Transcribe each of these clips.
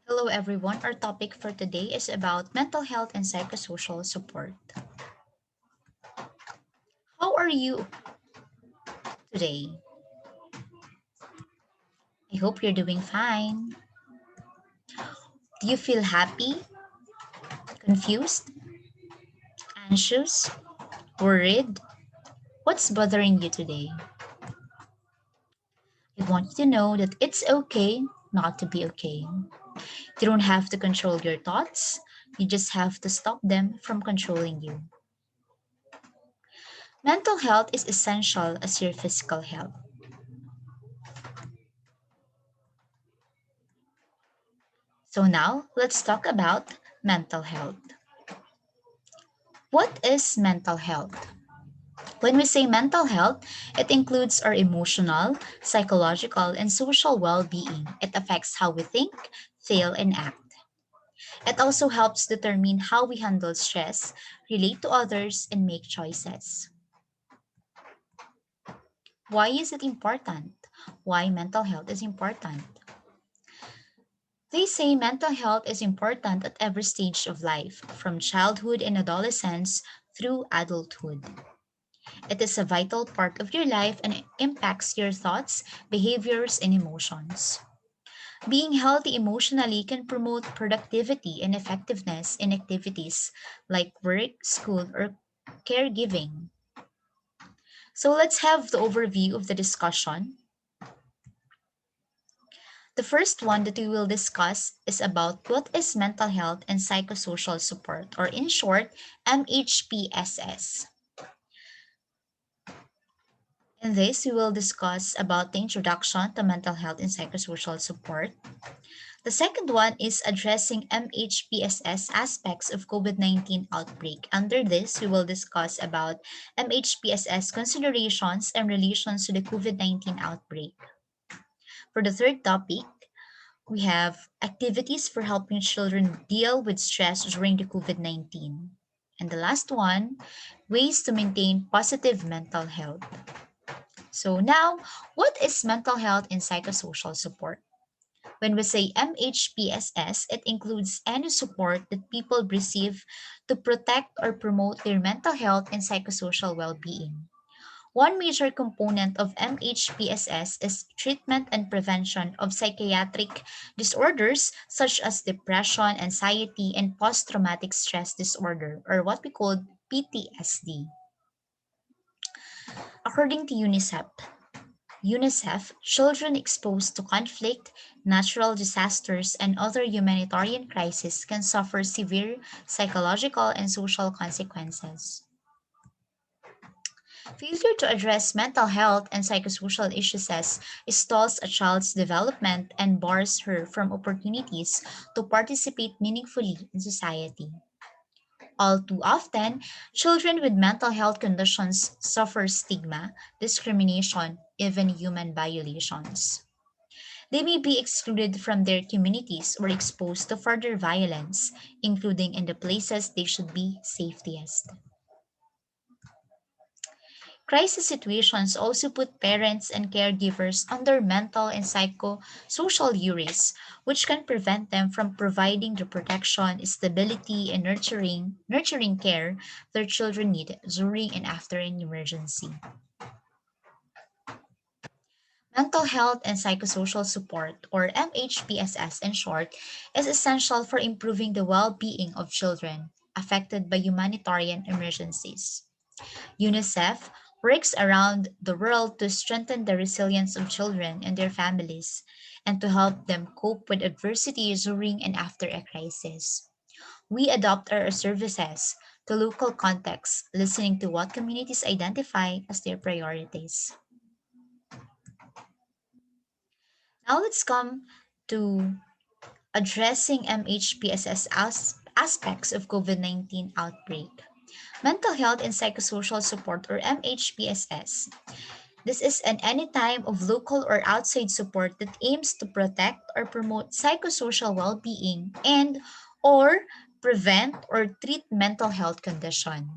Hello everyone, our topic for today is about mental health and psychosocial support. How are you today? I hope you're doing fine. Do you feel happy, confused, anxious, worried? What's bothering you today? I want you to know that it's okay not to be okay. You don't have to control your thoughts, you just have to stop them from controlling you. Mental health is essential as your physical health. So now, let's talk about mental health. What is mental health? When we say mental health, it includes our emotional, psychological, and social well being. It affects how we think, feel, and act. It also helps determine how we handle stress, relate to others, and make choices. Why is it important? Why mental health is important? They say mental health is important at every stage of life, from childhood and adolescence through adulthood. It is a vital part of your life and it impacts your thoughts, behaviors, and emotions. Being healthy emotionally can promote productivity and effectiveness in activities like work, school, or caregiving. So let's have the overview of the discussion. The first one that we will discuss is about what is mental health and psychosocial support, or in short, MHPSS. In this, we will discuss about the introduction to mental health and psychosocial support. The second one is addressing MHPSS aspects of COVID-19 outbreak. Under this, we will discuss about MHPSS considerations and relations to the COVID-19 outbreak. For the third topic, we have activities for helping children deal with stress during the COVID-19. And the last one, ways to maintain positive mental health. So now, what is mental health and psychosocial support? When we say MHPSS, it includes any support that people receive to protect or promote their mental health and psychosocial well-being. One major component of MHPSS is treatment and prevention of psychiatric disorders such as depression, anxiety, and post-traumatic stress disorder, or what we call PTSD. According to UNICEF, children exposed to conflict, natural disasters, and other humanitarian crises can suffer severe psychological and social consequences. Failure to address mental health and psychosocial issues stalls a child's development and bars her from opportunities to participate meaningfully in society. All too often, children with mental health conditions suffer stigma, discrimination, even human violations. They may be excluded from their communities or exposed to further violence, including in the places they should be safest. Crisis situations also put parents and caregivers under mental and psychosocial duress, which can prevent them from providing the protection, stability, and nurturing care their children need during and after an emergency. Mental health and psychosocial support, or MHPSS in short, is essential for improving the well being of children affected by humanitarian emergencies. UNICEF works around the world to strengthen the resilience of children and their families and to help them cope with adversity during and after a crisis. We adapt our services to local contexts, listening to what communities identify as their priorities. Now let's come to addressing MHPSS aspects of COVID-19 outbreak. Mental health and psychosocial support, or MHPSS. This is an any time of local or outside support that aims to protect or promote psychosocial well-being and or prevent or treat mental health condition.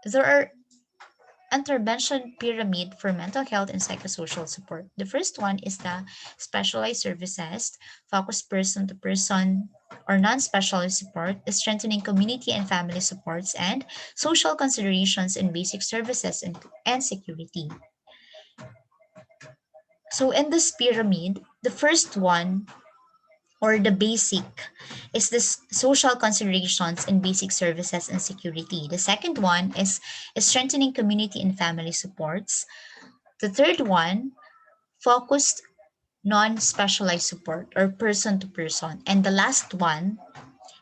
There are intervention pyramid for mental health and psychosocial support. The first one is the specialized services, focus person to person or non-specialized support, strengthening community and family supports, and social considerations in basic services and security. So in this pyramid, the first one or the basic is this social considerations in basic services and security. The second one is strengthening community and family supports. The third one, focused non-specialized support or person to person. And the last one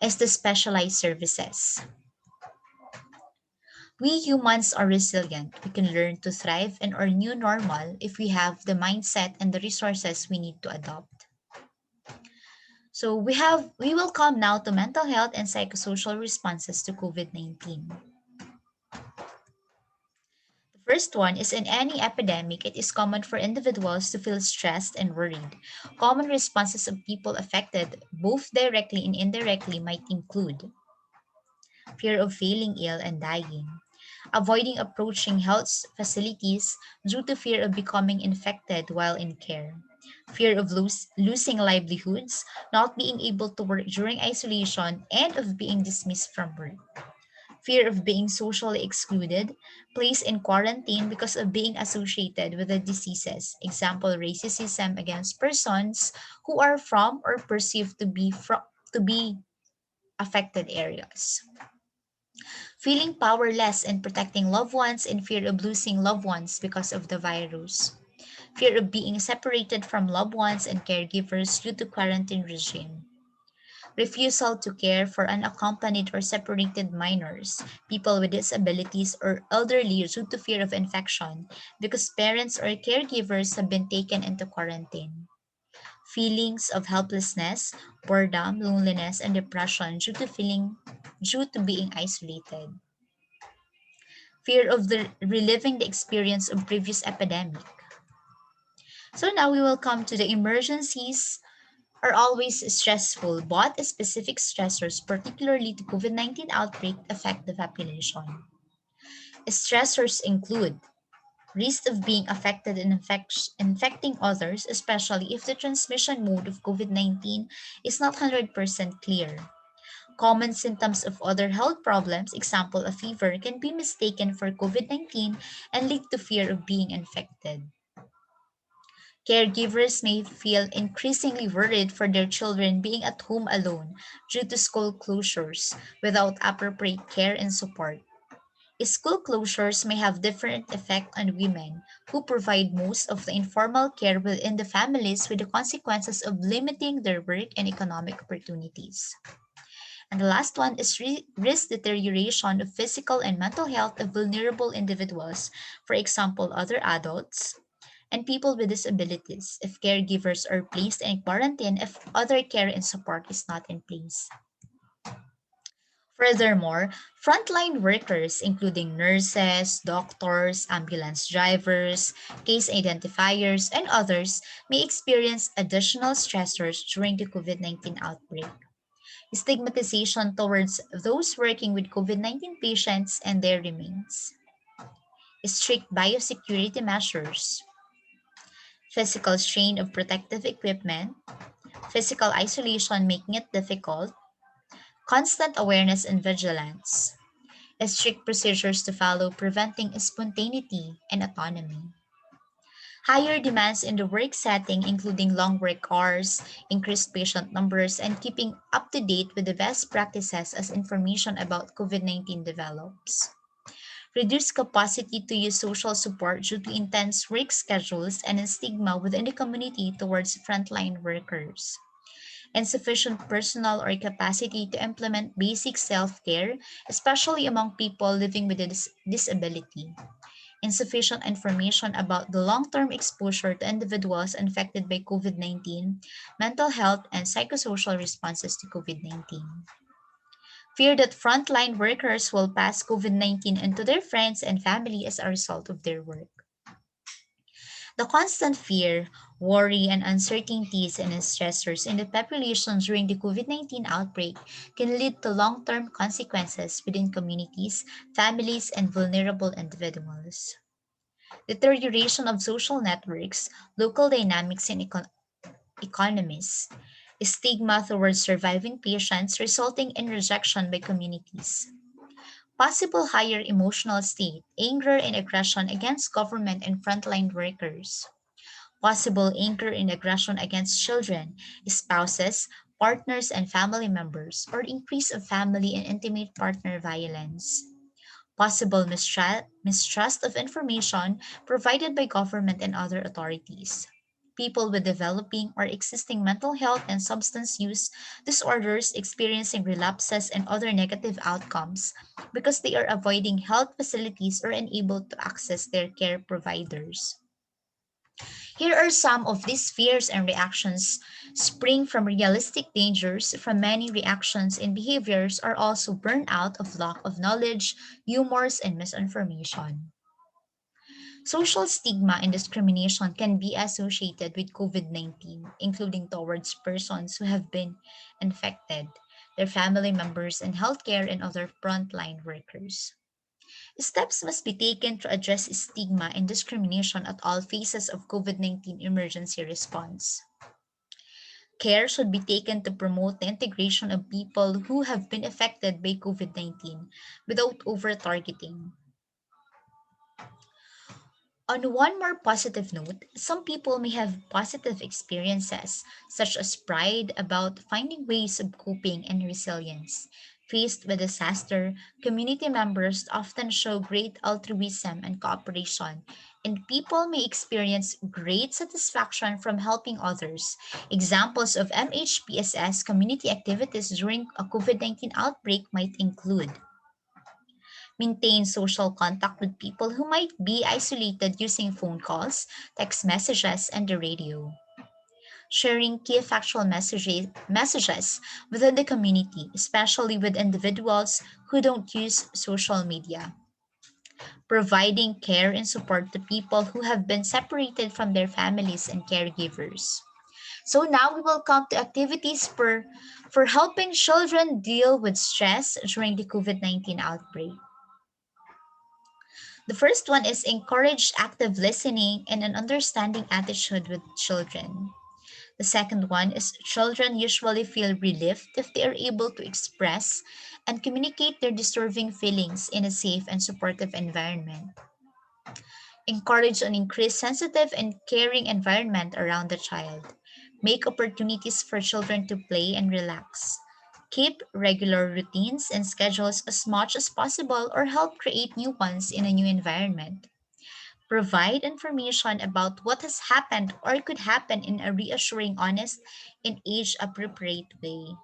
is the specialized services. We humans are resilient. We can learn to thrive in our new normal if we have the mindset and the resources we need to adopt. So we will come now to mental health and psychosocial responses to COVID-19. The first one is in any epidemic, it is common for individuals to feel stressed and worried. Common responses of people affected, both directly and indirectly, might include fear of feeling ill and dying, avoiding approaching health facilities due to fear of becoming infected while in care, fear of losing livelihoods, not being able to work during isolation, and of being dismissed from work, fear of being socially excluded, placed in quarantine because of being associated with the diseases, example, racism against persons who are from or perceived to be affected areas. Feeling powerless in protecting loved ones and fear of losing loved ones because of the virus. Fear of being separated from loved ones and caregivers due to quarantine regime. Refusal to care for unaccompanied or separated minors, people with disabilities, or elderly due to fear of infection because parents or caregivers have been taken into quarantine. Feelings of helplessness, boredom, loneliness, and depression due to being isolated. Fear of reliving the experience of previous epidemic. So now we will come to the emergencies are always stressful, but specific stressors, particularly the COVID-19 outbreak, affect the population. Stressors include risk of being affected and infecting others, especially if the transmission mode of COVID-19 is not 100% clear. Common symptoms of other health problems, example a fever, can be mistaken for COVID-19 and lead to fear of being infected. Caregivers may feel increasingly worried for their children being at home alone due to school closures without appropriate care and support. School closures may have different effect on women who provide most of the informal care within the families with the consequences of limiting their work and economic opportunities. And the last one is risk deterioration of physical and mental health of vulnerable individuals, for example, other adults and people with disabilities, if caregivers are placed in quarantine if other care and support is not in place. Furthermore, frontline workers, including nurses, doctors, ambulance drivers, case identifiers, and others, may experience additional stressors during the COVID-19 outbreak. Stigmatization towards those working with COVID-19 patients and their remains. Strict biosecurity measures, physical strain of protective equipment, physical isolation making it difficult, constant awareness and vigilance, strict procedures to follow preventing spontaneity and autonomy. Higher demands in the work setting, including long work hours, increased patient numbers, and keeping up to date with the best practices as information about COVID-19 develops. Reduced capacity to use social support due to intense work schedules and a stigma within the community towards frontline workers. Insufficient personnel or capacity to implement basic self care, especially among people living with a disability. Insufficient information about the long term exposure to individuals infected by COVID 19, mental health, and psychosocial responses to COVID 19. Fear that frontline workers will pass COVID 19 into their friends and family as a result of their work. The constant fear Worry and uncertainties and stressors in the population during the COVID-19 outbreak can lead to long-term consequences within communities, families, and vulnerable individuals. Deterioration of social networks, local dynamics, and economies. Stigma towards surviving patients resulting in rejection by communities. Possible higher emotional state, anger and aggression against government and frontline workers. Possible anger and aggression against children, spouses, partners, and family members, or increase of family and intimate partner violence. Possible mistrust of information provided by government and other authorities. People with developing or existing mental health and substance use disorders experiencing relapses and other negative outcomes because they are avoiding health facilities or unable to access their care providers. Here are some of these fears and reactions spring from realistic dangers from many reactions and behaviors are also burnout of lack of knowledge, humors, and misinformation. Social stigma and discrimination can be associated with COVID-19, including towards persons who have been infected, their family members, and healthcare and other frontline workers. Steps must be taken to address stigma and discrimination at all phases of COVID-19 emergency response. Care should be taken to promote the integration of people who have been affected by COVID-19 without over-targeting. On one more positive note, some people may have positive experiences, such as pride about finding ways of coping and resilience. Faced with disaster, community members often show great altruism and cooperation, and people may experience great satisfaction from helping others. Examples of MHPSS community activities during a COVID-19 outbreak might include maintain social contact with people who might be isolated using phone calls, text messages, and the radio. Sharing key factual messages within the community, especially with individuals who don't use social media. Providing care and support to people who have been separated from their families and caregivers. So now we will come to activities for helping children deal with stress during the COVID-19 outbreak. The first one is encourage active listening and an understanding attitude with children. The second one is children usually feel relieved if they are able to express and communicate their disturbing feelings in a safe and supportive environment. Encourage an increased sensitive and caring environment around the child. Make opportunities for children to play and relax. Keep regular routines and schedules as much as possible or help create new ones in a new environment. Provide information about what has happened or could happen in a reassuring, honest, and age appropriate way.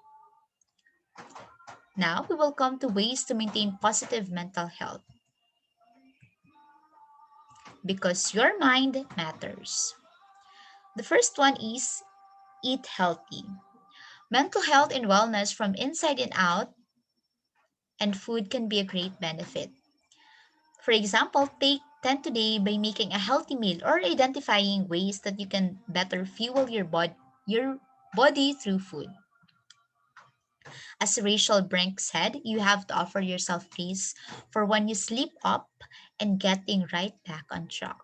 Now we will come to ways to maintain positive mental health because your mind matters. The first one is eat healthy. Mental health and wellness from inside and out, and food can be a great benefit. For example, take 10 today by making a healthy meal or identifying ways that you can better fuel your body through food. As Rachel Brink said, you have to offer yourself grace for when you sleep up and getting right back on track.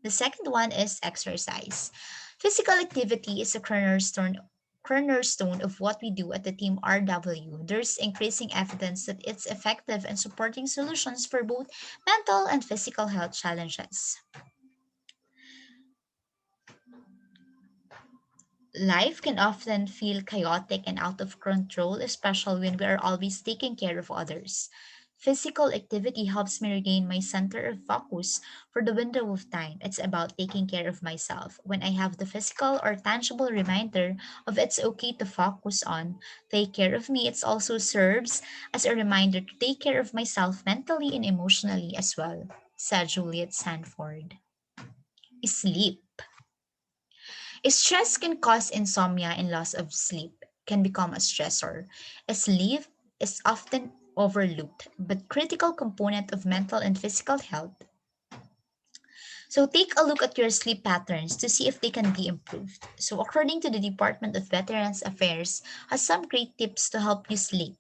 The second one is exercise. Physical activity is a cornerstone of what we do at the Team RW. There's increasing evidence that it's effective in supporting solutions for both mental and physical health challenges. Life can often feel chaotic and out of control, especially when we are always taking care of others. Physical activity helps me regain my center of focus for the window of time. It's about taking care of myself. When I have the physical or tangible reminder of it's okay to focus on, take care of me, it also serves as a reminder to take care of myself mentally and emotionally as well, said Juliet Sanford. Sleep. Stress can cause insomnia and loss of sleep can become a stressor. Sleep is often overlooked but critical component of mental and physical health. So take a look at your sleep patterns to see if they can be improved. So according to the Department of Veterans Affairs, has some great tips to help you sleep.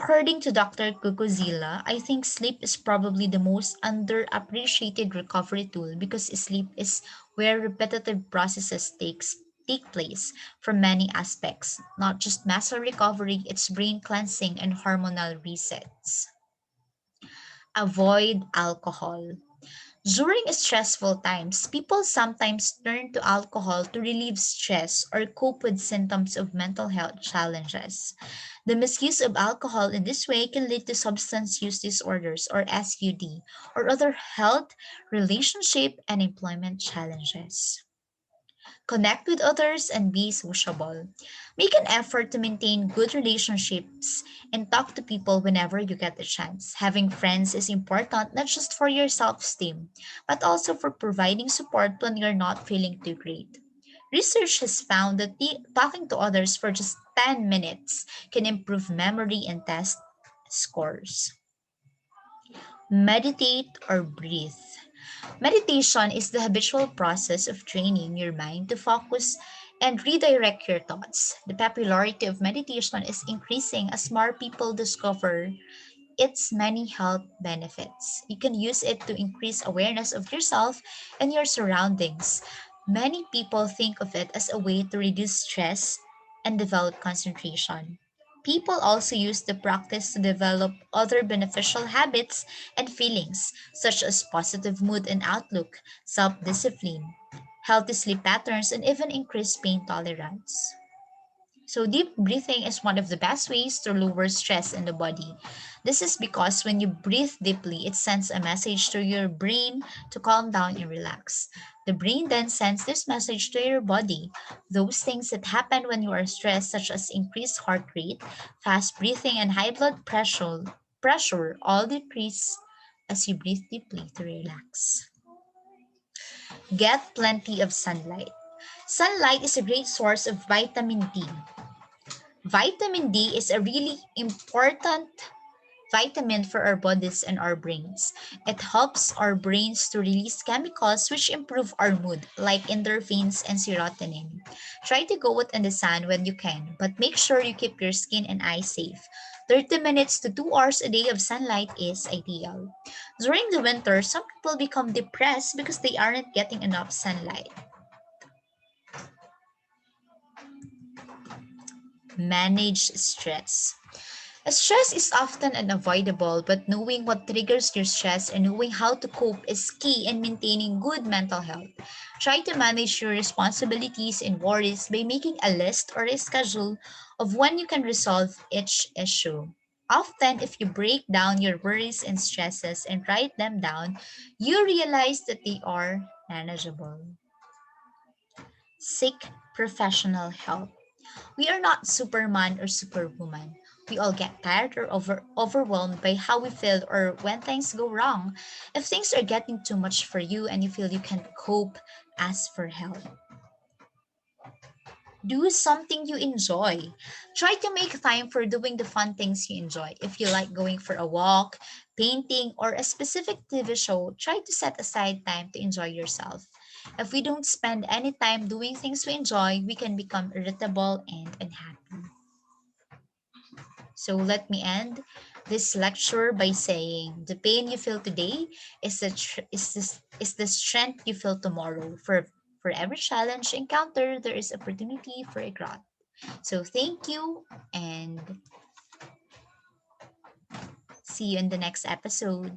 According to Dr. Guguzila, I think sleep is probably the most underappreciated recovery tool because sleep is where repetitive processes take place from many aspects, not just muscle recovery, it's brain cleansing and hormonal resets. Avoid alcohol. During stressful times, people sometimes turn to alcohol to relieve stress or cope with symptoms of mental health challenges. The misuse of alcohol in this way can lead to substance use disorders or SUD or other health, relationship, and employment challenges. Connect with others and be sociable. Make an effort to maintain good relationships and talk to people whenever you get the chance. Having friends is important not just for your self esteem, but also for providing support when you're not feeling too great. Research has found that talking to others for just 10 minutes can improve memory and test scores. Meditate or breathe. Meditation is the habitual process of training your mind to focus and redirect your thoughts. The popularity of meditation is increasing as more people discover its many health benefits. You can use it to increase awareness of yourself and your surroundings. Many people think of it as a way to reduce stress and develop concentration. People also use the practice to develop other beneficial habits and feelings, such as positive mood and outlook, self discipline, healthy sleep patterns, and even increased pain tolerance. So, deep breathing is one of the best ways to lower stress in the body. This is because when you breathe deeply, it sends a message to your brain to calm down and relax. The brain then sends this message to your body. Those things that happen when you are stressed, such as increased heart rate, fast breathing, and high blood pressure all decrease as you breathe deeply to relax. Get plenty of sunlight. Sunlight is a great source of vitamin D. Vitamin D is a really important vitamin for our bodies and our brains. It helps our brains to release chemicals which improve our mood, like endorphins and serotonin. Try to go out in the sun when you can, but make sure you keep your skin and eyes safe. 30 minutes to 2 hours a day of sunlight is ideal. During the winter, some people become depressed because they aren't getting enough sunlight. Manage stress. Stress is often unavoidable, but knowing what triggers your stress and knowing how to cope is key in maintaining good mental health. Try to manage your responsibilities and worries by making a list or a schedule of when you can resolve each issue. Often, if you break down your worries and stresses and write them down, you realize that they are manageable. Seek professional help. We are not Superman or Superwoman. We all get tired or overwhelmed by how we feel or when things go wrong. If things are getting too much for you and you feel you can't cope, ask for help. Do something you enjoy. Try to make time for doing the fun things you enjoy. If you like going for a walk, painting, or a specific TV show, try to set aside time to enjoy yourself. If we don't spend any time doing things we enjoy, we can become irritable and unhappy. So let me end this lecture by saying the pain you feel today is the strength you feel tomorrow. For every challenge you encounter, there is opportunity for a growth. So thank you and see you in the next episode.